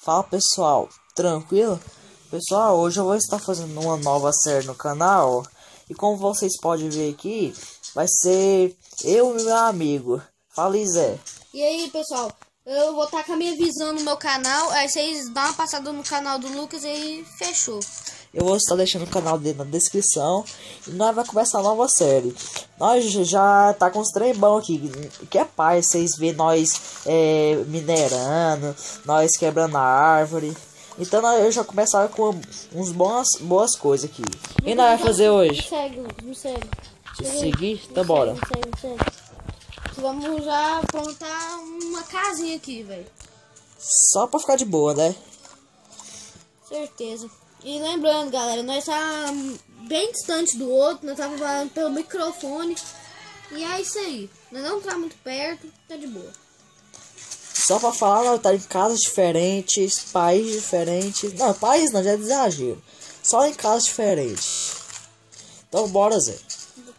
Fala pessoal, tranquilo? Pessoal, hoje eu vou estar fazendo uma nova série no canal. E como vocês podem ver aqui, vai ser eu e meu amigo. Fala, Zé. E aí pessoal, eu vou estar com a minha visão no meu canal. Aí vocês dão uma passada no canal do Lucas e aí fechou. Eu vou estar deixando o canal dele na descrição. E nós vamos começar a nova série. Nós já tá com os trem bons aqui. Que é paz, vocês vê nós minerando, nós quebrando a árvore. Então eu já começar com uns boas coisas aqui. O que nós vamos fazer hoje? Me segue, Lucas, me segue. Seguir? Então bora. Me segue. Vamos já aprontar uma casinha aqui, velho. Só pra ficar de boa, né? Certeza. E lembrando, galera, nós tá bem distante do outro, nós tava falando pelo microfone. E é isso aí. Nós não tá muito perto, tá de boa. Só pra falar, nós tá em casas diferentes, países diferentes. Não, país não, já é de exagero. Só em casas diferentes. Então bora, Zé.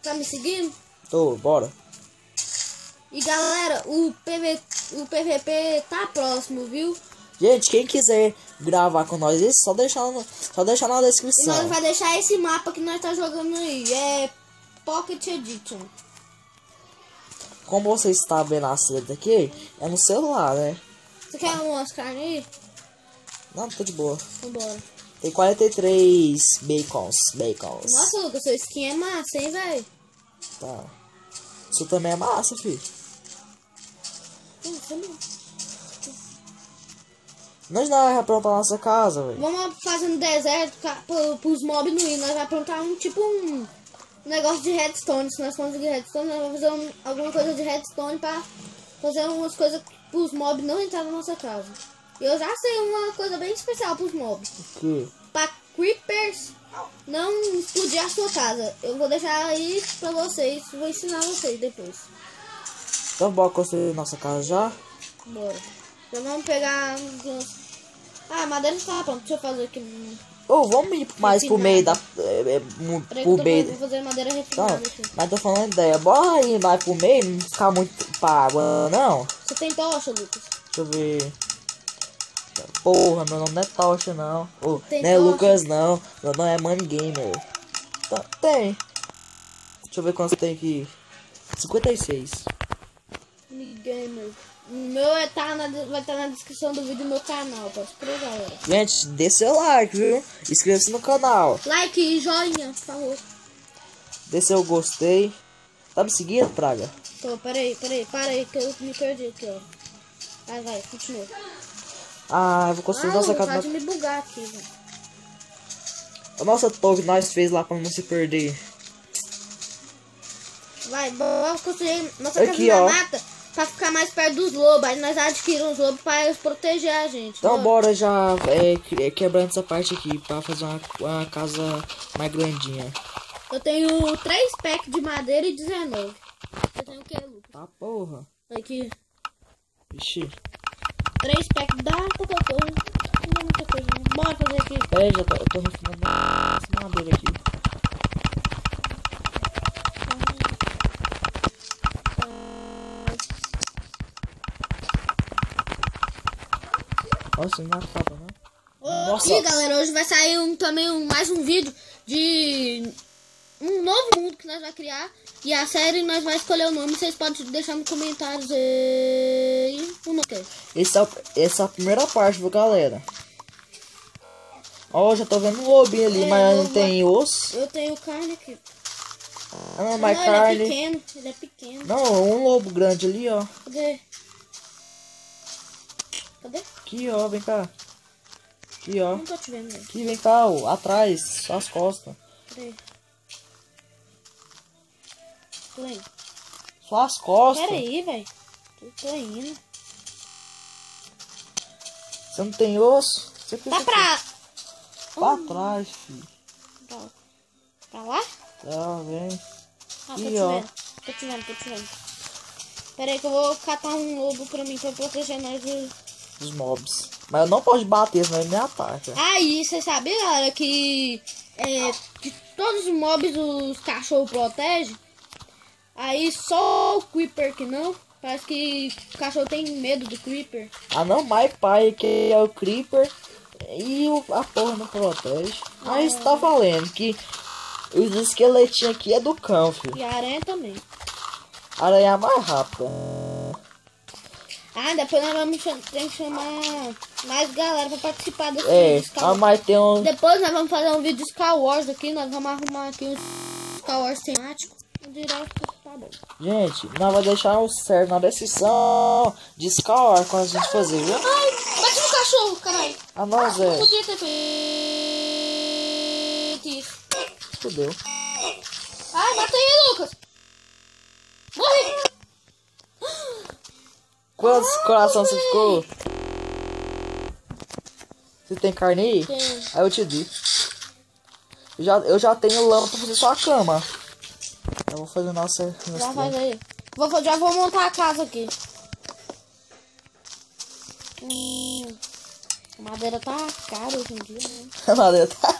Tá me seguindo? Tô, bora. E galera, o PVP tá próximo, viu? Gente, quem quiser gravar com nós, só deixar na E descrição. nós vai deixar esse mapa que nós tá jogando aí. É Pocket Edition. Como você está vendo a série daqui, é no celular, né? Você quer umas carnes aí? Não, tô de boa. Vambora. Tem 43 bacons. Nossa, Lucas, seu skin é massa, hein, velho? Tá. Isso também é massa, filho. Nós não vamos aprontar a nossa casa, velho. Vamos fazer no deserto pros mobs não ir. Nós vamos aprontar um negócio de redstone. Se nós conseguir redstone, nós vamos fazer alguma coisa de redstone pra fazer umas coisas pros mobs não entrar na nossa casa. E eu já sei uma coisa bem especial pros mobs. O quê? Pra creepers não explodir a sua casa. Eu vou deixar aí pra vocês. Vou ensinar vocês depois. Então bora construir nossa casa já? Bora. Já vamos pegar... Ah, a madeira está pronta. Deixa eu fazer aqui. Vamos ir mais pro meio da... Peraí, pro meio... vou fazer madeira refinada Não, aqui. mas tô falando ideia. Bora ir mais pro meio, não ficar muito pra água, não. Você tem tocha, Lucas? Deixa eu ver... Porra, meu nome não é Tocha, não. Não Tem é tocha? Lucas, não. Meu nome é Money Gamer. Tem. Deixa eu ver quantos tem aqui. 56. Gamer. O meu vai estar na descrição do vídeo do meu canal. Pode escrever, galera. Gente, dê seu like, viu? Inscreva-se no canal. Like e joinha, por favor. Dê seu gostei. Tá me seguindo, Praga? Então, peraí, que eu me perdi aqui, ó. Vai, continua. Ah, eu vou construir nossa casa. Pode me bugar aqui, velho. A nossa torre que nós fez lá pra não se perder. Vamos construir nossa Aqui, casa ó. na mata pra ficar mais perto dos lobos. Aí nós adquirimos os lobos pra eles proteger a gente. Então bora já quebrando essa parte aqui pra fazer uma casa mais grandinha. Eu tenho 3 packs de madeira e 19. Você tem o que, Lucas? Tá, porra. Aqui. Vixe. 3 packs dá pouca coisa. Não dá muita coisa, não. Bora fazer aqui. Peraí, eu tô refinando essa madeira aqui. Nossa, não acaba, né? Nossa. E galera, hoje vai sair mais um vídeo de um novo mundo que nós vamos criar. E a série nós vamos escolher o nome. Vocês podem deixar nos comentários aí o nome. Essa é a primeira parte, viu, galera? Ó, já tô vendo um lobinho ali, mas não tem osso. Eu tenho carne aqui. Ah, não, mas Não, carne. ele é pequeno. Não, um lobo grande ali, ó. Cadê? Aqui, ó, vem cá. Aqui, ó. Não tô te vendo, velho. Aqui, vem cá, ó. Atrás, só as costas. Peraí. Tô indo. Só as costas. Peraí, velho. Tô indo. Você não tem osso? Você Tá pra trás, filho. Pra lá? Tá, vem. Ah, Aqui, ó. Tô te vendo. Pera aí que eu vou catar um lobo pra mim, pra proteger nós Os mobs. Mas eu não posso bater, senão ele me ataca. Aí, você sabia, galera, que de todos os mobs os cachorros protegem? Aí só o Creeper que não, Parece que o cachorro tem medo do Creeper. Ah não, my pai que é o Creeper e a porra não protege. Aí você tá falando que os esqueletinhos aqui é do cão, filho. E a aranha também. A aranha é mais rápida. Ah, depois nós vamos ter que chamar mais galera pra participar desse É, vídeo. Star Wars. mas tem um... Depois nós vamos fazer um vídeo de Star Wars aqui. Nós vamos arrumar aqui um Star Wars temático. Direto, tá bom. Gente, nós vamos deixar o certo na descrição de Scar quando a gente fazer, viu? Ai, bate no cachorro, caralho. Ah, não, Zé. Podia ter feito isso. Fudeu. Ai, matei ele, Lucas. Morri. Quantos corações você ficou? Você tem carne aí? Tenho. Aí eu te di. Eu já tenho lama pra fazer sua cama. Eu vou fazer nossa... Já faz aí. Já vou montar a casa aqui. A madeira tá cara hoje em dia, né? A madeira tá...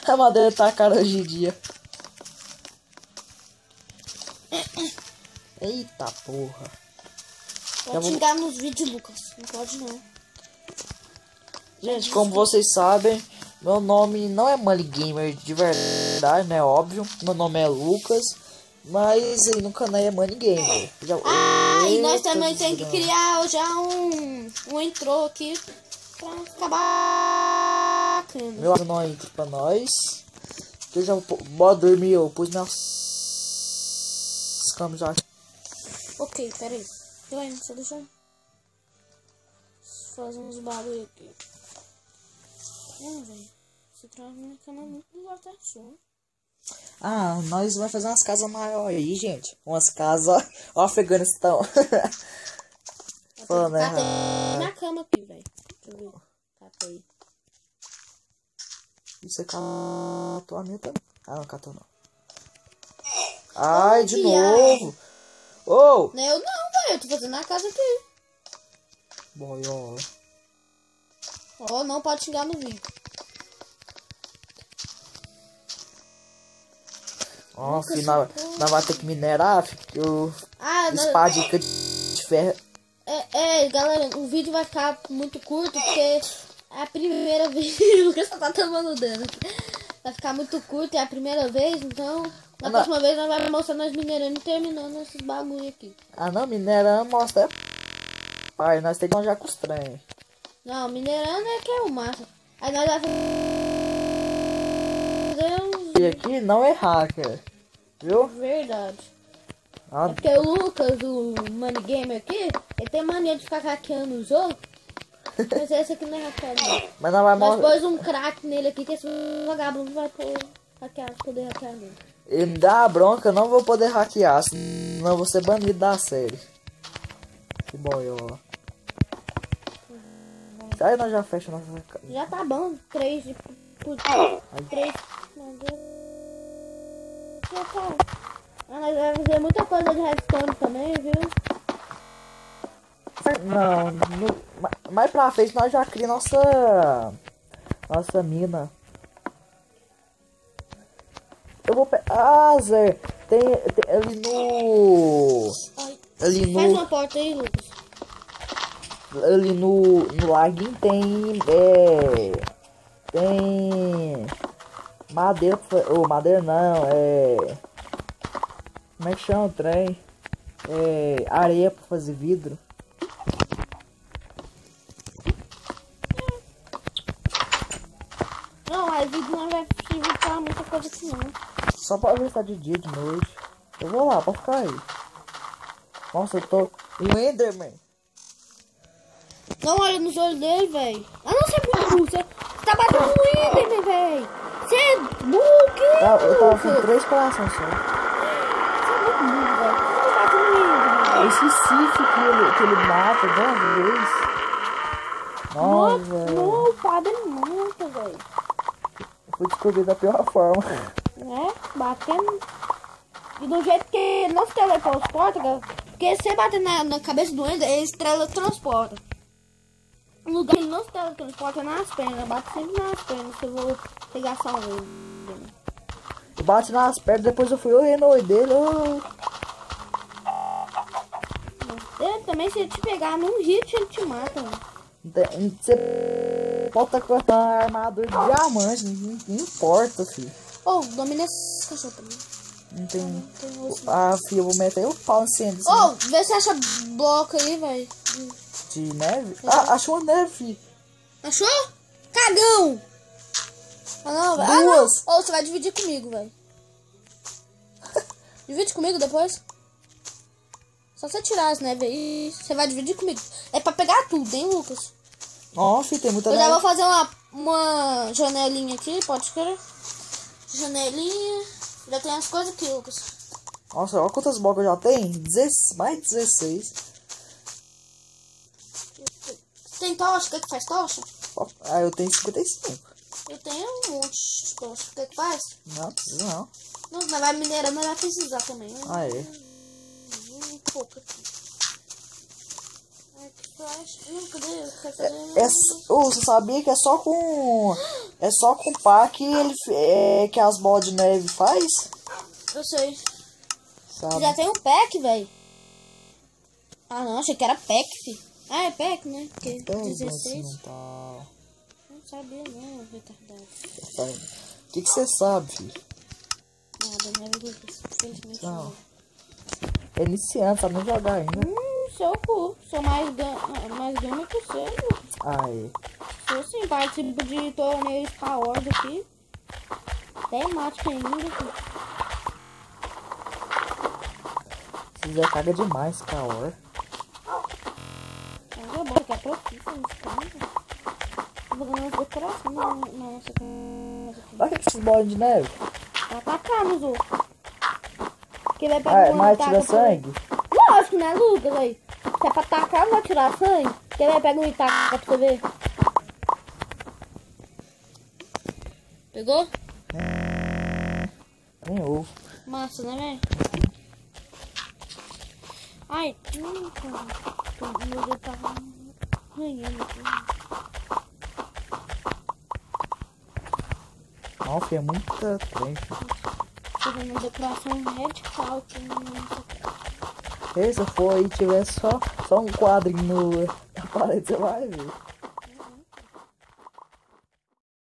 A madeira tá cara hoje em dia. Eita porra. Pode xingar nos vídeos, Lucas. Não pode não. Gente, como vocês sabem, meu nome não é Money Gamer de verdade, né? Óbvio. Meu nome é Lucas, mas aí no canal é Money Gamer. E nós também temos que criar já um intro aqui pra ficar bacana. Meu amigo não entra pra nós. Que eu já bora dormir, eu pus minhas camas já. Ok, peraí. Você deixa eu fazer uns barulhos aqui. Velho. Se transforma na cama muito desatenção. Ah, nós vamos fazer umas casas maiores aí, gente. Umas casas, ó, Afeganistão. Falando, Catei né? na cama aqui, velho. Deixa eu ver. Catei. Você catou a minha também? Ah, não catou não. Ai, de novo. Oh! Não, eu não, velho. Eu tô fazendo a casa aqui. Boiola. Ó, não pode xingar no vídeo. Ó, final, nós vamos ter que minerar, filho. Espadica de ferro. Galera, o vídeo vai ficar muito curto porque é a primeira vez. O Lucas só tá tomando dano. Vai ficar muito curto, é a primeira vez, então na próxima vez nós vamos mostrar nós minerando e terminando esses bagulho aqui. Ah não, minerando mostra. Pai, nós temos que já com os trem. Não, minerando é que é o máximo. Aí nós vamos fazer uns... E aqui não é hacker, viu? Verdade. Ah, É porque o Lucas, o Money Gamer aqui, ele tem mania de ficar hackeando os outros. Mas esse aqui não é hackeado não. mas não vai Nós mostrar. pôs um crack nele aqui que esse vagabundo vai poder hackear nele. Ele me dá uma bronca, eu não vou poder hackear, senão eu vou ser banido da série. Que boiola. Aí nós já fechamos nossa casa. Já tá bom, 3 por 3. Já tá. Nós vamos ver muita coisa de redstone também, viu? Não, mais pra frente nós já criamos nossa mina. Eu vou pegar. Ah, Zé, tem ali no. Ai, Ali faz no. uma porta aí, Lucas. Ali no laguinho tem. Tem. Madeira. Ou madeira não, como é que chama o trem? Areia pra fazer vidro. Não, mas vídeo não vai servir pra muita coisa assim não. Só pra ver se tá de dia, de noite. Eu vou lá, pra ficar aí. Nossa, eu tô. Um Enderman. Não olha nos olhos dele, velho. Ah, não, você é burro. Você tá batendo no Enderman, velho. Você é burro, que Eu tava com 3 corações só. Você é muito burro, velho. Você tá batendo no Enderman. Esse Sif que ele mata de uma vez. Nossa, velho. Não, o padre mata, velho. Eu fui descobrir da pior forma. Né? Batendo. E do jeito que ele não se teletransporta, cara. Porque se você bater na cabeça do Ender, ele se teletransporta. No lugar que ele não se teletransporta é nas pernas. Bate sempre nas pernas. Se eu vou pegar só ele. Eu bati nas pernas, depois eu fui olhando o olho dele. também, se ele te pegar num hit, ele te mata, velho. Você pode com a armadura de diamante, não importa, filho. Ô, domina esse cachorro também. Não tem. Tem osso. Ah, filho, eu vou meter o pau em cima desse Ô, vê se acha bloco aí, velho. de neve. Ah, achou uma neve, filho. Achou? Cagão! Ah, não, velho. Ah, não. Duas. Ô, você vai dividir comigo, velho. Divide comigo depois. Só você tirar as neves aí, você vai dividir comigo. É pra pegar tudo, hein, Lucas? Ó, filho, tem muita Eu já neve. vou fazer uma janelinha aqui, pode querer? Janelinha. Já tem as coisas aqui, Lucas. Nossa, olha quantas blocos eu já tenho. Mais de 16. Tem tocha? O que faz tocha? Ó, ah, eu tenho 55. Eu tenho um monte de tocha. O que faz? Não, precisa não. Não, nós vai minerando, mas vai precisar também. Ah, é. Pouco aqui. Ai, que faz? Cadê? Quer fazer? Você sabia que é só com. É só com pá que que as bolas de neve faz? Eu sei. Sabe? Já tem um pack, velho. Ah, não, achei que era pack, fi. Ah, é pack, né? Porque Então, 16. assim, tá... Não sabia, não, retardado. O que você sabe, filho? Nada, né, Lucas? Felizmente Não. não. É iniciante, sabe nem jogar ainda. Seu cu. Sou mais gama que você, Lucas. Ah, é. Sou sim, participo de torneios com a horda aqui. Temática ainda, filho. Você já caga demais, Kaor. Mas é bom, que é profissa nesse cara. Vou ganhar umas decorações na nossa casa. Olha que essas bolas de neve. Pra atacar nos outros. Quem vai Ah, pegar mas tira sangue? Lógico, né, Lucas, aí? Se é pra atacar, não vai tirar sangue. Quem vai pegar um e taca pra você ver? Pegou? Nem ovo. Massa, né, velho? Ai, cara. Meu Deus, tá arranhando aqui. Não, filho, é muita trem, filho. Tô fazendo uma decoração radical aqui nessa casa. Se for aí, tiver só um quadrinho na parede, você vai ver.